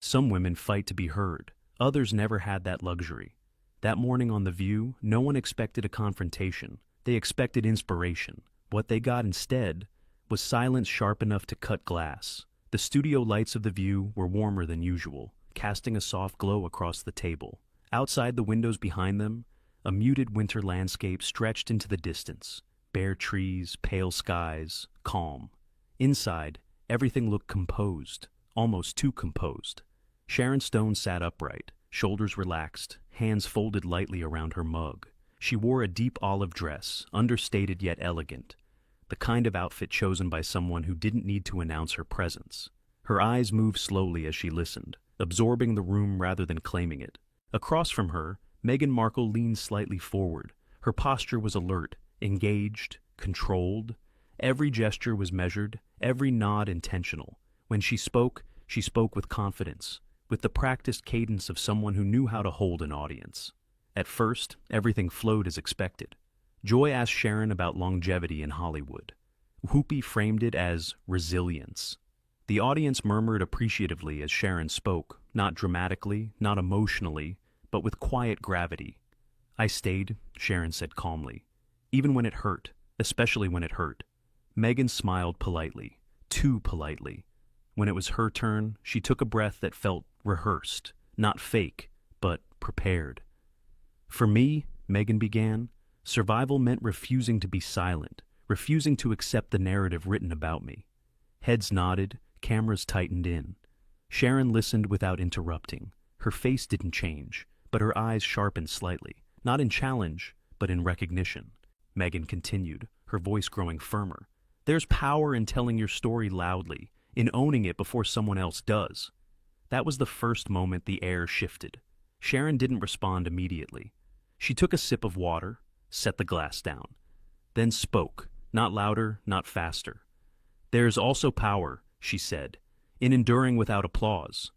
Some women fight to be heard. Others never had that luxury. That morning on The View, no one expected a confrontation. They expected inspiration. What they got instead was silence sharp enough to cut glass. The studio lights of The View were warmer than usual, casting a soft glow across the table. Outside the windows behind them, a muted winter landscape stretched into the distance. Bare trees, pale skies, calm. Inside, everything looked composed, almost too composed. Sharon Stone sat upright, shoulders relaxed, hands folded lightly around her mug. She wore a deep olive dress, understated yet elegant, the kind of outfit chosen by someone who didn't need to announce her presence. Her eyes moved slowly as she listened, absorbing the room rather than claiming it. Across from her, Meghan Markle leaned slightly forward. Her posture was alert, engaged, controlled. Every gesture was measured, every nod intentional. When she spoke with confidence, with the practiced cadence of someone who knew how to hold an audience. At first, everything flowed as expected. Joy asked Sharon about longevity in Hollywood. Whoopi framed it as resilience. The audience murmured appreciatively as Sharon spoke, not dramatically, not emotionally, but with quiet gravity. "I stayed," Sharon said calmly, "even when it hurt, especially when it hurt." Meghan smiled politely, too politely. When it was her turn, she took a breath that felt rehearsed, not fake, but prepared. "For me," Meghan began, "survival meant refusing to be silent, refusing to accept the narrative written about me." Heads nodded, cameras tightened in. Sharon listened without interrupting. Her face didn't change, but her eyes sharpened slightly, not in challenge, but in recognition. Meghan continued, her voice growing firmer. "There's power in telling your story loudly, in owning it before someone else does." That was the first moment the air shifted. Sharon didn't respond immediately. She took a sip of water, set the glass down, then spoke, not louder, not faster. "There's also power," she said, "in enduring without applause."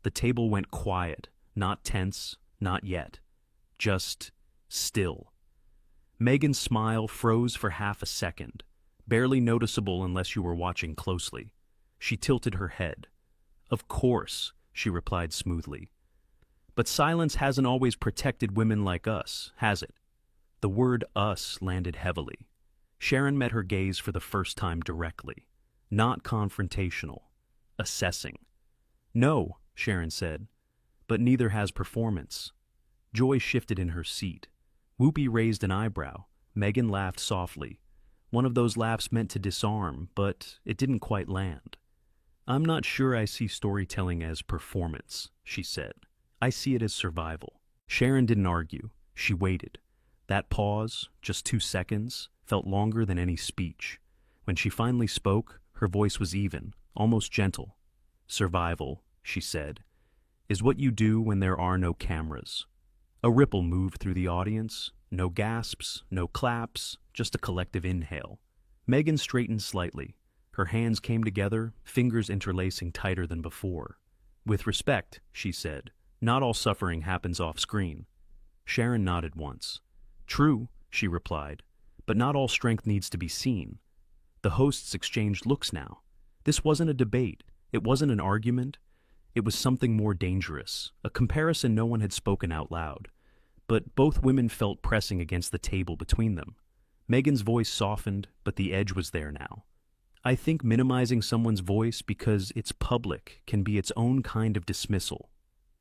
The table went quiet, not tense, not yet. Just still. Meghan's smile froze for half a second, barely noticeable unless you were watching closely. She tilted her head. "Of course," she replied smoothly. "But silence hasn't always protected women like us, has it?" The word us landed heavily. Sharon met her gaze for the first time directly. Not confrontational. Assessing. "No," Sharon said, "but neither has performance." Joy shifted in her seat. Whoopi raised an eyebrow. Meghan laughed softly. One of those laughs meant to disarm, but it didn't quite land. "I'm not sure I see storytelling as performance," she said. "I see it as survival." Sharon didn't argue. She waited. That pause, just 2 seconds, felt longer than any speech. When she finally spoke, her voice was even, almost gentle. "Survival," she said, "is what you do when there are no cameras." A ripple moved through the audience. No gasps, no claps, just a collective inhale. Meghan straightened slightly. Her hands came together, fingers interlacing tighter than before. "With respect," she said, "not all suffering happens off-screen." Sharon nodded once. "True," she replied, "but not all strength needs to be seen." The hosts exchanged looks now. This wasn't a debate. It wasn't an argument. It was something more dangerous, a comparison no one had spoken out loud. But both women felt pressing against the table between them. Meghan's voice softened, but the edge was there now. "I think minimizing someone's voice because it's public can be its own kind of dismissal."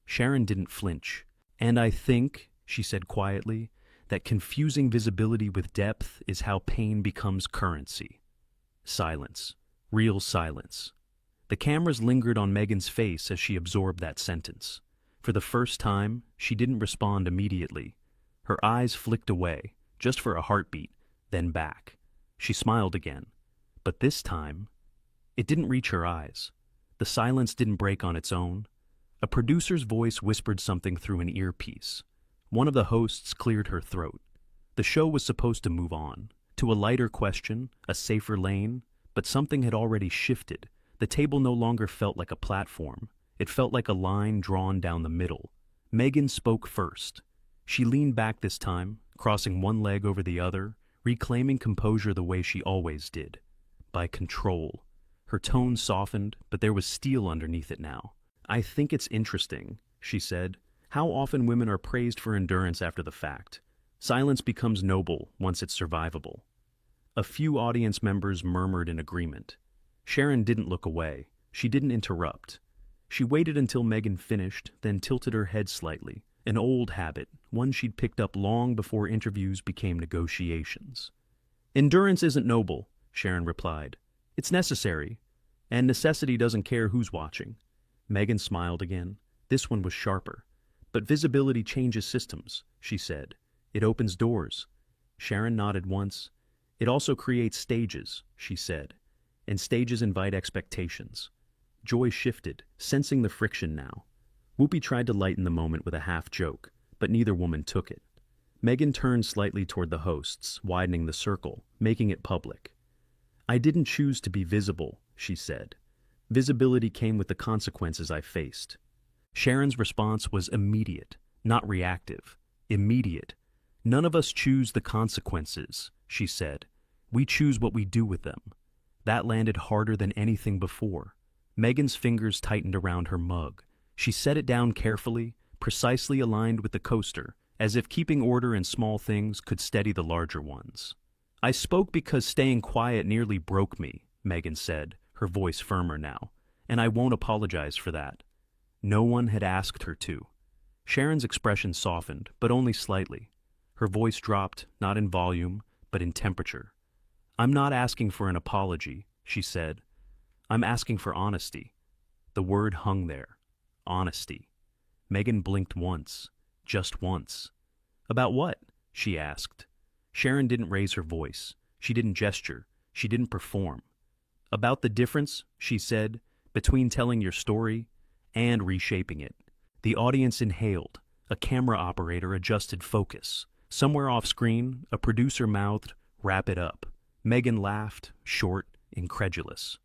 Sharon didn't flinch. "And I think," she said quietly, "that confusing visibility with depth is how pain becomes currency." Silence. Real silence. The cameras lingered on Meghan's face as she absorbed that sentence. For the first time, she didn't respond immediately. Her eyes flicked away, just for a heartbeat, then back. She smiled again. But this time, it didn't reach her eyes. The silence didn't break on its own. A producer's voice whispered something through an earpiece. One of the hosts cleared her throat. The show was supposed to move on, to a lighter question, a safer lane, but something had already shifted. The table no longer felt like a platform. It felt like a line drawn down the middle. Meghan spoke first. She leaned back this time, crossing one leg over the other, reclaiming composure the way she always did. By control. Her tone softened, but there was steel underneath it now. I think it's interesting, she said, how often women are praised for endurance after the fact. Silence becomes noble once it's survivable. A few audience members murmured in agreement. Sharon didn't look away. She didn't interrupt. She waited until Meghan finished, then tilted her head slightly, an old habit, one she'd picked up long before interviews became negotiations. Endurance isn't noble, Sharon replied. It's necessary, and necessity doesn't care who's watching. Meghan smiled again. This one was sharper. But visibility changes systems, she said. It opens doors. Sharon nodded once. It also creates stages, she said. And stages invite expectations. Joy shifted, sensing the friction now. Whoopi tried to lighten the moment with a half-joke, but neither woman took it. Meghan turned slightly toward the hosts, widening the circle, making it public. I didn't choose to be visible, she said. Visibility came with the consequences I faced. Sharon's response was immediate, not reactive. Immediate. None of us choose the consequences, she said. We choose what we do with them. That landed harder than anything before. Meghan's fingers tightened around her mug. She set it down carefully, precisely aligned with the coaster, as if keeping order in small things could steady the larger ones. I spoke because staying quiet nearly broke me, Meghan said, her voice firmer now, and I won't apologize for that. No one had asked her to. Sharon's expression softened, but only slightly. Her voice dropped, not in volume, but in temperature. I'm not asking for an apology, she said. I'm asking for honesty. The word hung there. Honesty. Meghan blinked once. Just once. About what? She asked. Sharon didn't raise her voice. She didn't gesture. She didn't perform. About the difference, she said, between telling your story and reshaping it. The audience inhaled. A camera operator adjusted focus. Somewhere off-screen, a producer mouthed, "Wrap it up." Meghan laughed, short, incredulous.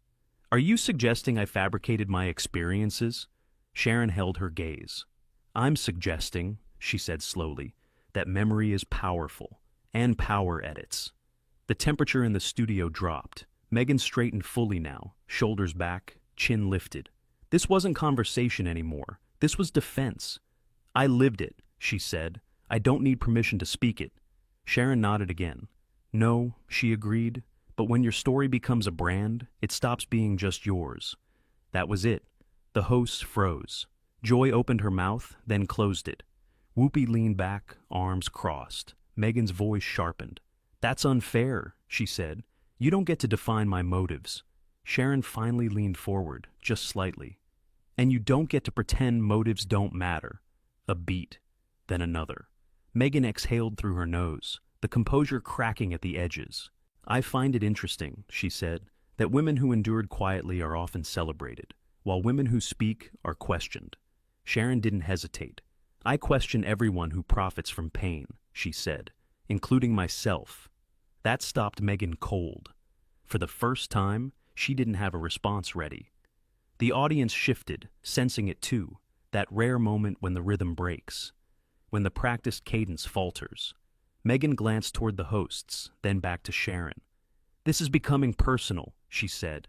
Are you suggesting I fabricated my experiences? Sharon held her gaze. I'm suggesting, she said slowly, that memory is powerful, and power edits. The temperature in the studio dropped. Meghan straightened fully now, shoulders back, chin lifted. This wasn't conversation anymore. This was defense. I lived it, she said. I don't need permission to speak it. Sharon nodded again. No, she agreed, but when your story becomes a brand, it stops being just yours. That was it. The hosts froze. Joy opened her mouth, then closed it. Whoopi leaned back, arms crossed. Meghan's voice sharpened. That's unfair, she said. You don't get to define my motives. Sharon finally leaned forward, just slightly. And you don't get to pretend motives don't matter. A beat, then another. Meghan exhaled through her nose, the composure cracking at the edges. I find it interesting, she said, that women who endured quietly are often celebrated, while women who speak are questioned. Sharon didn't hesitate. I question everyone who profits from pain, she said, including myself. That stopped Meghan cold. For the first time, she didn't have a response ready. The audience shifted, sensing it too, that rare moment when the rhythm breaks, when the practiced cadence falters. Meghan glanced toward the hosts, then back to Sharon. This is becoming personal, she said.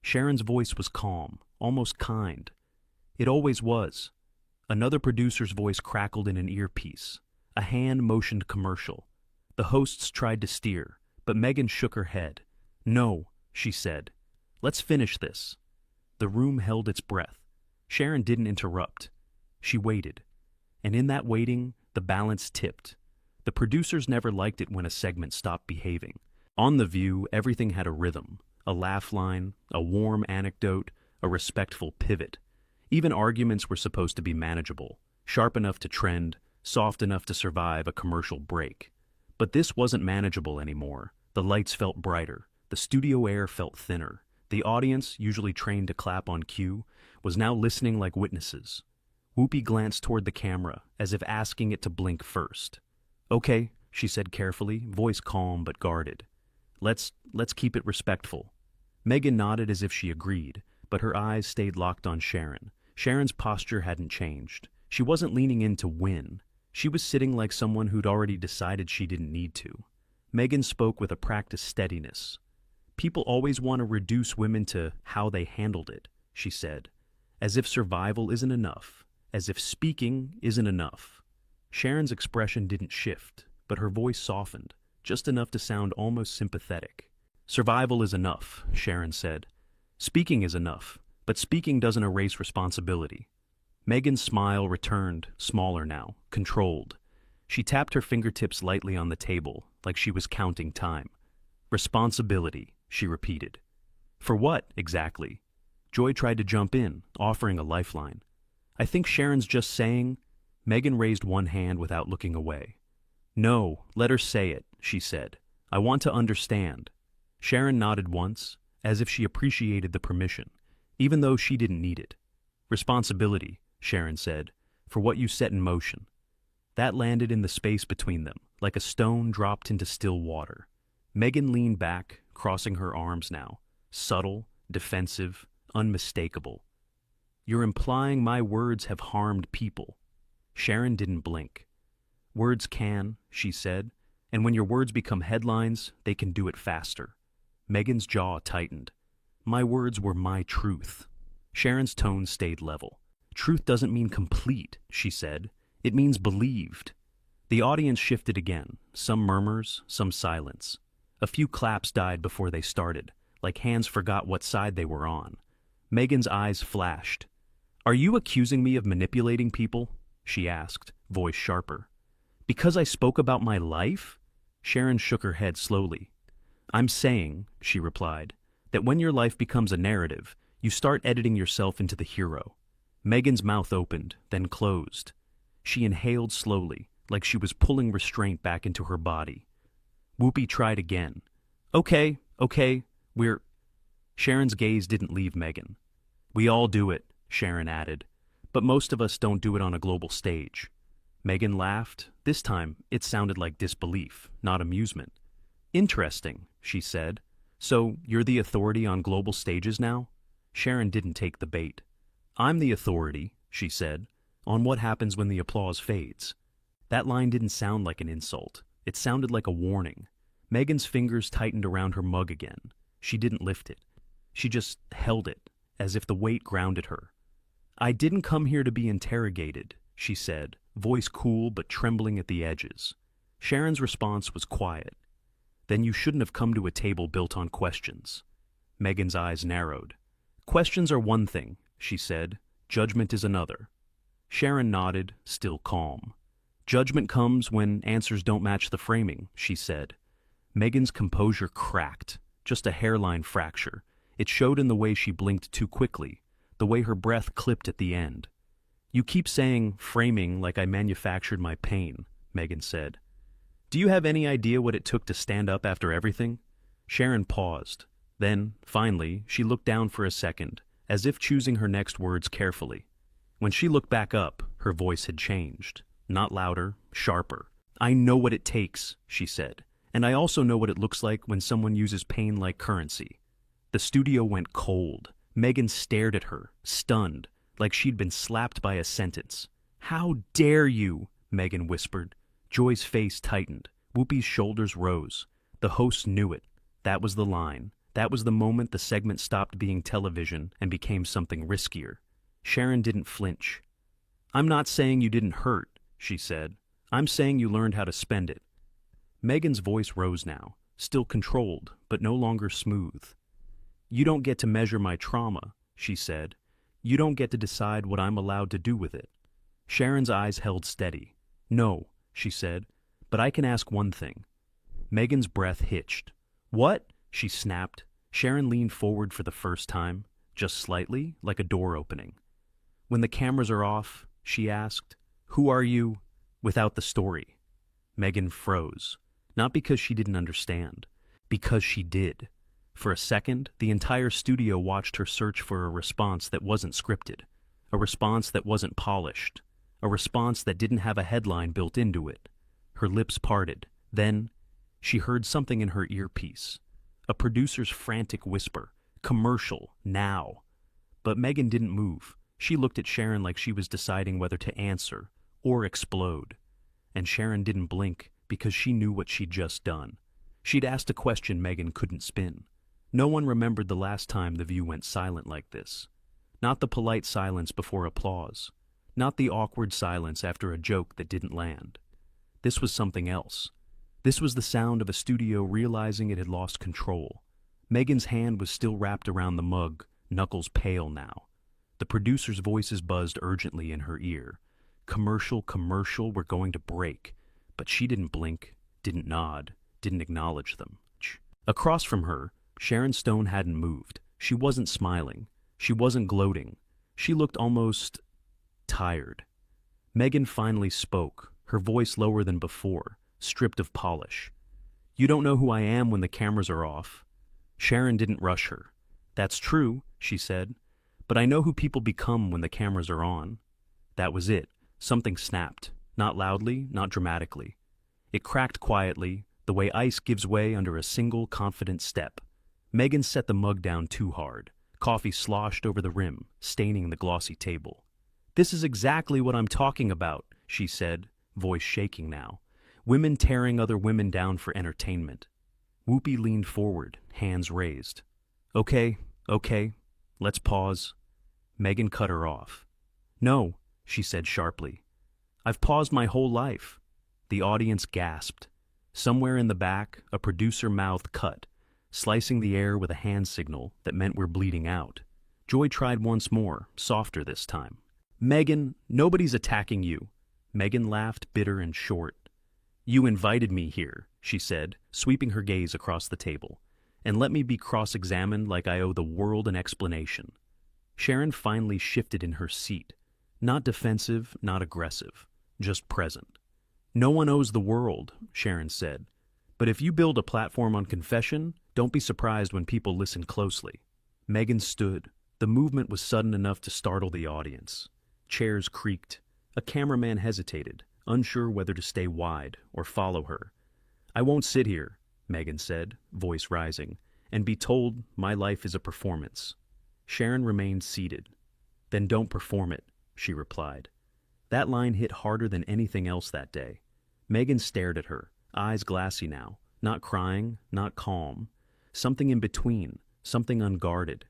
Sharon's voice was calm, almost kind. It always was. Another producer's voice crackled in an earpiece. A hand motioned commercial. The hosts tried to steer, but Meghan shook her head. No, she said. Let's finish this. The room held its breath. Sharon didn't interrupt. She waited. And in that waiting, the balance tipped. The producers never liked it when a segment stopped behaving. On The View, everything had a rhythm, a laugh line, a warm anecdote, a respectful pivot. Even arguments were supposed to be manageable, sharp enough to trend, soft enough to survive a commercial break. But this wasn't manageable anymore. The lights felt brighter. The studio air felt thinner. The audience, usually trained to clap on cue, was now listening like witnesses. Whoopi glanced toward the camera, as if asking it to blink first. Okay, she said carefully, voice calm but guarded. Let's keep it respectful. Meghan nodded as if she agreed, but her eyes stayed locked on Sharon. Sharon's posture hadn't changed. She wasn't leaning in to win. She was sitting like someone who'd already decided she didn't need to. Meghan spoke with a practiced steadiness. People always want to reduce women to how they handled it, she said. As if survival isn't enough. As if speaking isn't enough. Sharon's expression didn't shift, but her voice softened, just enough to sound almost sympathetic. Survival is enough, Sharon said. Speaking is enough, but speaking doesn't erase responsibility. Meghan's smile returned, smaller now, controlled. She tapped her fingertips lightly on the table, like she was counting time. Responsibility, she repeated. For what, exactly? Joy tried to jump in, offering a lifeline. I think Sharon's just saying... Meghan raised one hand without looking away. No, let her say it, she said. I want to understand. Sharon nodded once, as if she appreciated the permission, even though she didn't need it. Responsibility, Sharon said, for what you set in motion. That landed in the space between them, like a stone dropped into still water. Meghan leaned back, crossing her arms now, subtle, defensive, unmistakable. You're implying my words have harmed people. Sharon didn't blink. Words can, she said, and when your words become headlines, they can do it faster. Meghan's jaw tightened. My words were my truth. Sharon's tone stayed level. Truth doesn't mean complete, she said. It means believed. The audience shifted again, some murmurs, some silence. A few claps died before they started, like hands forgot what side they were on. Meghan's eyes flashed. Are you accusing me of manipulating people? She asked, voice sharper. Because I spoke about my life? Sharon shook her head slowly. I'm saying, she replied, that when your life becomes a narrative, you start editing yourself into the hero. Meghan's mouth opened, then closed. She inhaled slowly, like she was pulling restraint back into her body. Whoopi tried again. Okay, we're... Sharon's gaze didn't leave Meghan. We all do it, Sharon added, but most of us don't do it on a global stage. Meghan laughed. This time, it sounded like disbelief, not amusement. Interesting, she said. So, you're the authority on global stages now? Sharon didn't take the bait. I'm the authority, she said, on what happens when the applause fades. That line didn't sound like an insult. It sounded like a warning. Meghan's fingers tightened around her mug again. She didn't lift it. She just held it, as if the weight grounded her. I didn't come here to be interrogated, she said, voice cool but trembling at the edges. Sharon's response was quiet. Then you shouldn't have come to a table built on questions. Meghan's eyes narrowed. Questions are one thing, she said. Judgment is another. Sharon nodded, still calm. Judgment comes when answers don't match the framing, she said. Meghan's composure cracked, just a hairline fracture. It showed in the way she blinked too quickly, the way her breath clipped at the end. You keep saying framing like I manufactured my pain, Meghan said. Do you have any idea what it took to stand up after everything? Sharon paused. Then, finally, she looked down for a second, as if choosing her next words carefully. When she looked back up, her voice had changed. Not louder, sharper. I know what it takes, she said, and I also know what it looks like when someone uses pain like currency. The studio went cold. Meghan stared at her, stunned, like she'd been slapped by a sentence. How dare you, Meghan whispered. Joy's face tightened. Whoopi's shoulders rose. The host knew it. That was the line. That was the moment the segment stopped being television and became something riskier. Sharon didn't flinch. I'm not saying you didn't hurt, she said. I'm saying you learned how to spend it. Meghan's voice rose now, still controlled, but no longer smooth. You don't get to measure my trauma, she said. You don't get to decide what I'm allowed to do with it. Sharon's eyes held steady. No, she said, but I can ask one thing. Meghan's breath hitched. What? She snapped. Sharon leaned forward for the first time, just slightly, like a door opening. When the cameras are off, she asked, who are you without the story? Meghan froze, not because she didn't understand, because she did. For a second, the entire studio watched her search for a response that wasn't scripted, a response that wasn't polished, a response that didn't have a headline built into it. Her lips parted. Then, she heard something in her earpiece, a producer's frantic whisper, commercial, now. But Meghan didn't move. She looked at Sharon like she was deciding whether to answer or explode. And Sharon didn't blink because she knew what she'd just done. She'd asked a question Meghan couldn't spin. No one remembered the last time The View went silent like this. Not the polite silence before applause. Not the awkward silence after a joke that didn't land. This was something else. This was the sound of a studio realizing it had lost control. Meghan's hand was still wrapped around the mug, knuckles pale now. The producer's voices buzzed urgently in her ear. Commercial, we're going to break. But she didn't blink, didn't nod, didn't acknowledge them. Across from her, Sharon Stone hadn't moved. She wasn't smiling. She wasn't gloating. She looked almost tired. Meghan finally spoke, her voice lower than before, stripped of polish. "You don't know who I am when the cameras are off." Sharon didn't rush her. "That's true," she said, "but I know who people become when the cameras are on." That was it. Something snapped. Not loudly, not dramatically. It cracked quietly, the way ice gives way under a single confident step. Meghan set the mug down too hard. Coffee sloshed over the rim, staining the glossy table. "This is exactly what I'm talking about," she said, voice shaking now. "Women tearing other women down for entertainment." Whoopi leaned forward, hands raised. Okay, let's pause." Meghan cut her off. "No," she said sharply. "I've paused my whole life." The audience gasped. Somewhere in the back, a producer mouth cut, slicing the air with a hand signal that meant we're bleeding out. Joy tried once more, softer this time. "Meghan, nobody's attacking you." Meghan laughed, bitter and short. "You invited me here," she said, sweeping her gaze across the table. "And let me be cross-examined like I owe the world an explanation." Sharon finally shifted in her seat. Not defensive, not aggressive, just present. "No one owes the world," Sharon said. "But if you build a platform on confession, don't be surprised when people listen closely." Meghan stood. The movement was sudden enough to startle the audience. Chairs creaked. A cameraman hesitated, unsure whether to stay wide or follow her. "I won't sit here," Meghan said, voice rising, "and be told my life is a performance." Sharon remained seated. "Then don't perform it," she replied. That line hit harder than anything else that day. Meghan stared at her, eyes glassy now, not crying, not calm. Something in between, something unguarded.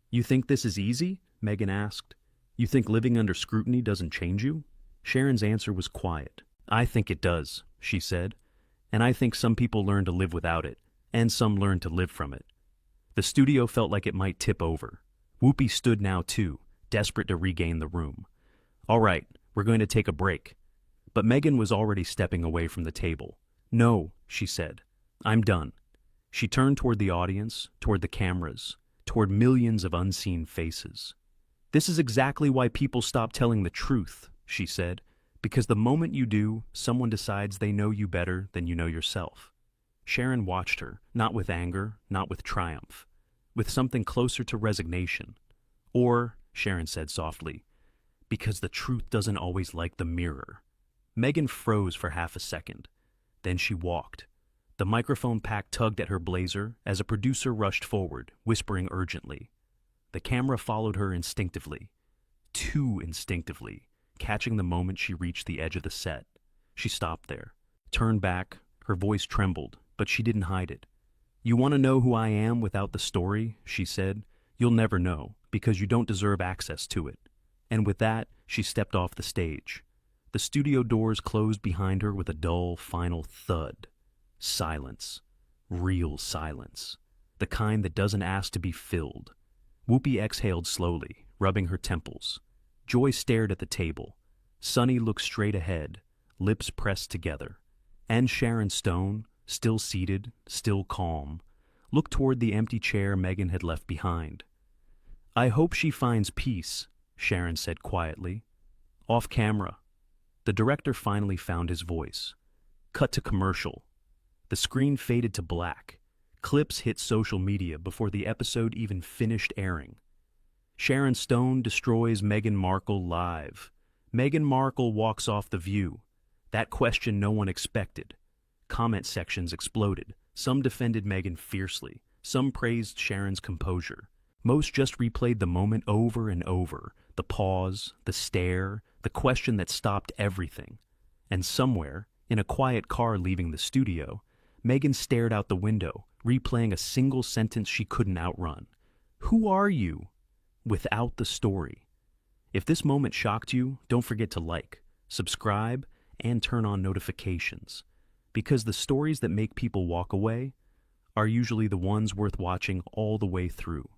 "You think this is easy?" Meghan asked. "You think living under scrutiny doesn't change you?" Sharon's answer was quiet. "I think it does," she said. "And I think some people learn to live without it, and some learn to live from it." The studio felt like it might tip over. Whoopi stood now too, desperate to regain the room. "All right, we're going to take a break." But Meghan was already stepping away from the table. "No," she said. "I'm done." She turned toward the audience, toward the cameras, toward millions of unseen faces. "This is exactly why people stop telling the truth," she said, "because the moment you do, someone decides they know you better than you know yourself." Sharon watched her, not with anger, not with triumph, with something closer to resignation. "Or," Sharon said softly, "because the truth doesn't always like the mirror." Meghan froze for half a second. Then she walked. The microphone pack tugged at her blazer as a producer rushed forward, whispering urgently. The camera followed her instinctively. Too instinctively, catching the moment she reached the edge of the set. She stopped there, turned back, her voice trembled, but she didn't hide it. "You want to know who I am without the story?" she said. "You'll never know, because you don't deserve access to it." And with that, she stepped off the stage. The studio doors closed behind her with a dull, final thud. Silence. Real silence. The kind that doesn't ask to be filled. Whoopi exhaled slowly, rubbing her temples. Joy stared at the table. Sunny looked straight ahead, lips pressed together. And Sharon Stone, still seated, still calm, looked toward the empty chair Meghan had left behind. "I hope she finds peace," Sharon said quietly. "Off camera." The director finally found his voice. Cut to commercial. The screen faded to black. Clips hit social media before the episode even finished airing. Sharon Stone destroys Meghan Markle live. Meghan Markle walks off The View. That question no one expected. Comment sections exploded. Some defended Meghan fiercely. Some praised Sharon's composure. Most just replayed the moment over and over. The pause, the stare, the question that stopped everything. And somewhere, in a quiet car leaving the studio, Meghan stared out the window, replaying a single sentence she couldn't outrun. "Who are you?" without the story. If this moment shocked you, don't forget to like, subscribe, and turn on notifications, because the stories that make people walk away are usually the ones worth watching all the way through.